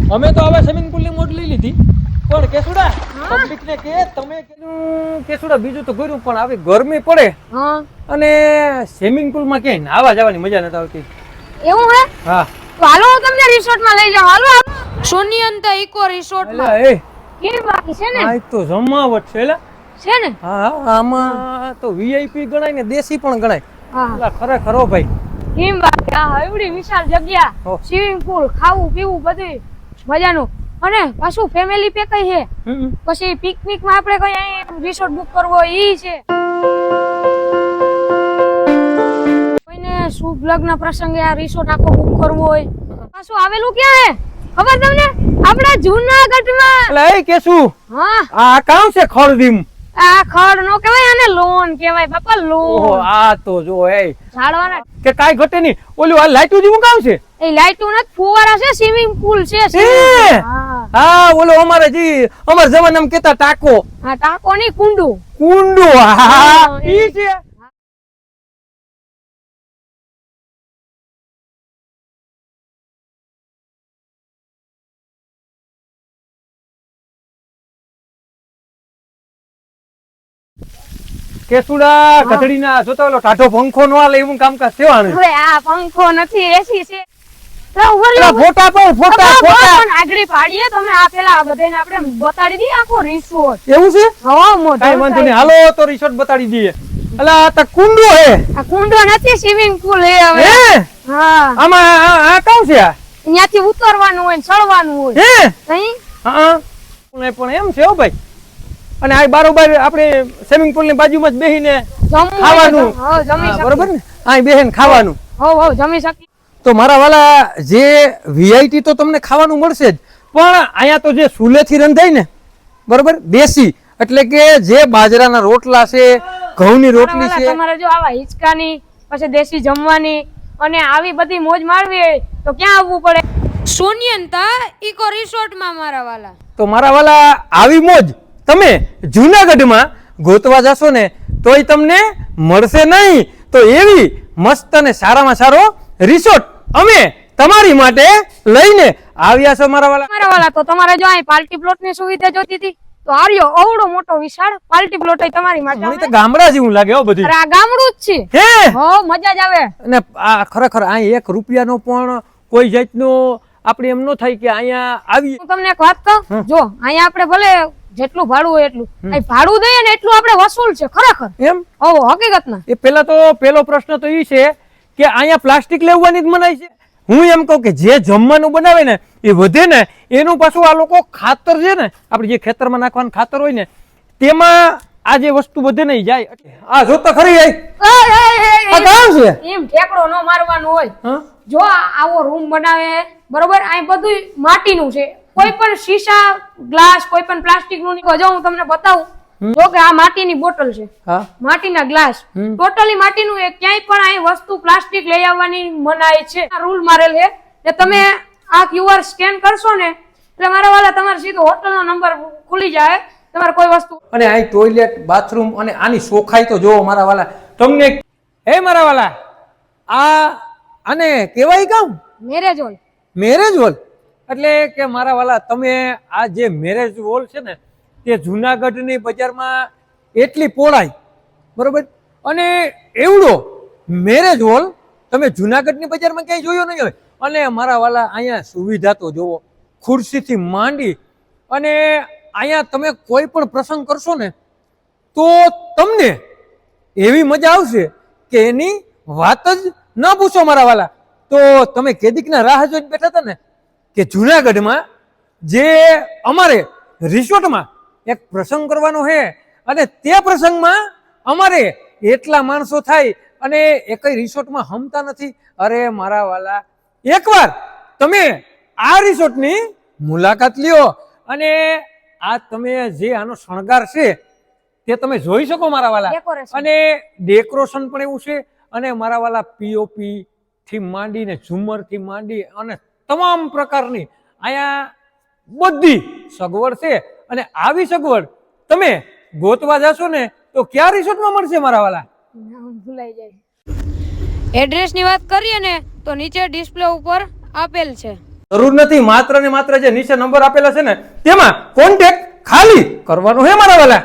અમે તો હવે સ્વિમિંગ પુલ ની મોટ લઈ લીધી પણ કેસુડા પબ્લિક ને કે તમે કીધું કેસુડા બીજું તો કર્યું પણ આવી ગરમી પડે અને સ્વિમિંગ પુલ માં ક્યાંય નાવા જવાની મજા નથી આવતી એવું હે હા તો હાલો હું તમને રિસોર્ટ માં લઈ જાઉં હાલો સોનિયંતા ઇકો રિસોર્ટ માં એ કે બાકી છે ને આ તો જમાવટ છે લા છે ને હા આમાં તો વીઆઈપી ગણાય ને દેશી પણ ગણાય હા ખરેખર હો ભાઈ કેમ બાકી આ એવડી વિશાળ જગ્યા હો. સ્વિમિંગ પુલ ખાવું પીવું બધું મજાનું અને પાછું ફેમિલી પેક છે પછી પિકનિક માં આપણે કઈ અહીં રિસોર્ટ બુક કરવો હોય ઈ છે કોઈને શુભ લગ્ન પ્રસંગે આ રિસોર્ટ આખો બુક કરવો હોય પાછું આવેલું ક્યાં હે ખબર તમને આપણા જૂનાગઢમાં એટલે એ કેસુ હા આ કામ છે ખરદીમ આ ખડ નો કહેવાય આને લોન કહેવાય બાપા ઓહો લોન આ તો જો એ ઝાડવાના કે કાઈ ઘટે નહીં ઓલું આ લાઈટું જેવું કામ છે એ લાઈટો નથી ફુવારા છે સ્વિમિંગ પુલ છે એ! હા હા ઓલો અમારે અમાર જમાનામાં કેતા ટાકો હા ટાકો ની કુંડું કુંડો હા હા, ઈ છે કેસુડા ગધડીના જોતો ઓલો ટાઢો પંખો નો આલે એવું કામકાજ સેવાનું હવે આ પંખો નથી એસી છે તો ઉપર પેલા ફોટા પણ ફોટા ફોટા પણ આગળી પાડીએ તમે આ પેલા બધાને આપણે બતાડી દઈએ આખો રિસોર્ટ એવું છે હા મોઢું કાઈ વાંધો નહીં હાલો તો રિસોર્ટ બતાડી દઈએ અલા આ તો કુંડો હે આ કુંડો નથી સ્વિમિંગ પુલ હે હવે હે હા આમાં આ કામ છે આ અહીંયાથી ઉતરવાનું હોય ને ચડવાનું હોય હે નહીં હા પણ એમ છે હો ભાઈ અને આ બારોબાર આપણે સ્વિમિંગ પુલ ની બાજુમાં જ બેહીને ખાવાનું હા જમી શકીએ બરોબર ને આ બેહીને ખાવાનું હો જમી શકીએ તો મારા વાલા જે વીઆઈટી તો તમને ખાવાનું મળશે જ પણ અહીંયા તો જે ચૂલેથી રંધાય ને બરોબર દેશી એટલે કે જે બાજરાના રોટલા છે ઘઉંની રોટલી છે તમારે જો આવા હિચકાની પછી દેશી જમવાની અને આવી બધી મોજ માણવી હોય તો ક્યાં આવવું પડે સોનિયંતા ઇકો રિસોર્ટ માં મારા વાલા તો મારા વાલા આવી મોજ તમે જૂનાગઢમાં ગોતવા જશો ને તોય તમને મળશે નહીં તો એવી મસ્ત અને સારામાં સારો રિસોર્ટ અમે તમારી માટે લઈને આવ્યા છો મારા વાલા તો તમારે જો અહીં પાર્ટી પ્લોટ ની સુવિધા જોતી હતી તો આર્યો અવડો મોટો વિશાળ પાર્ટી પ્લોટ તમારી માટે મને તો ગામડા જેવું લાગે હો બધું અરે આ ગામડું જ છે હે હો મજા જ આવે અને આ ખરેખર આ 1 રૂપિયાનો પણ કોઈ જાતનો આપણે એમ ન થાય કે અહીંયા આવી હું તમને એક વાત કહું જો અહીંયા આપણે ભલે જેટલું ભાડું હોય એટલું અહીં ભાડું દઈએ ને એટલું આપણે વસૂલ છે ખરેખર એમ ઓ હકીકતમાં એ પેલો પ્રશ્ન તો એ છે કે અહીંયા પ્લાસ્ટિક લેવાની જ મનાય છે હું એમ કહું કે જે જમવાનું બનાવે ને એ વધે ને એનું પાછું આ લોકો ખાતર છે ને આપણે જે ખેતરમાં નાખવાનું ખાતર હોય ને તેમાં આ જે વસ્તુ વધે નહીં જાય આ જો તો ખરી આ કામ છે એમ ઠેકડો ન મારવાનું હોય હા જો આવો રૂમ બનાવે બરોબર આ બધું માટીનું છે કોઈ પણ શીશા ગ્લાસ કોઈ પણ પ્લાસ્ટિક નું જો હું તમને બતાવું જો કે આ માટીની બોટલ છે હા માટીના ગ્લાસ ટોટલી માટીનું ક્યાંય પણ આ વસ્તુ પ્લાસ્ટિક લઈ આવવાની મનાઈ છે આ રૂલ મારેલ છે કે તમે આ ક્યુઆર સ્કેન કરશો ને એટલે મારા વાલા તમારે સીધો હોટલનો નંબર ખુલી જાય તમારે કોઈ વસ્તુ અને આ ટોયલેટ બાથરૂમ અને આની સોખાઈ તો જોવો મારા વાલા તમને હે મારા વાલા આને કેવાય કામ મેરેજ હોલ મેરેજ હોલ એટલે કે મારા વાલા તમે આ જે મેરેજ હોલ છે ને તે જૂનાગઢની બજારમાં એટલી પહોળાઈ બરોબર અને એવડો મેરેજ હોલ તમે જૂનાગઢની બજારમાં ક્યાંય જોયો નહીં હોય અને મારા વાલા અહીંયા સુવિધા તો જોવો ખુરશીથી માંડી અને અહીંયા તમે કોઈ પણ પ્રસંગ કરશો ને તો તમને એવી મજા આવશે કે એની વાત જ ન પૂછો મારા વાલા તો તમે કેદીકના રાહ જોઈને બેઠા હતા ને કે જૂનાગઢમાં જે અમારે રિસોર્ટમાં એક પ્રસંગ કરવાનો છે અને તે પ્રસંગમાં અમારે એટલા માણસો થાય અને એકય રિસોર્ટમાં હમતા નથી અરે મારા વાલા એકવાર તમે આ રિસોર્ટની મુલાકાત લ્યો અને આ તમે જે આનો શણગાર છે તે તમે જોઈ શકો મારા વાલા અને ડેકોરેશન પણ એવું છે અને મારા વાલા પીઓપી થી માંડીને ઝુમર થી માંડી અને તમામ પ્રકારની અહીંયા બધી સગવડ છે અને આવી સગવડ તમે ગોતવા જશો ને તો ક્યાં રિસોર્ટમાં મળશે મારા વાલા ભૂલાઈ જાય એડ્રેસ ની વાત કરીએ ને તો નીચે ડિસ્પ્લે ઉપર આપેલ છે જરૂર નથી, માત્ર ને માત્ર જે નીચે નંબર આપેલા છે ને તેમાં કોન્ટેક્ટ ખાલી કરવાનો હે મારા વાલા.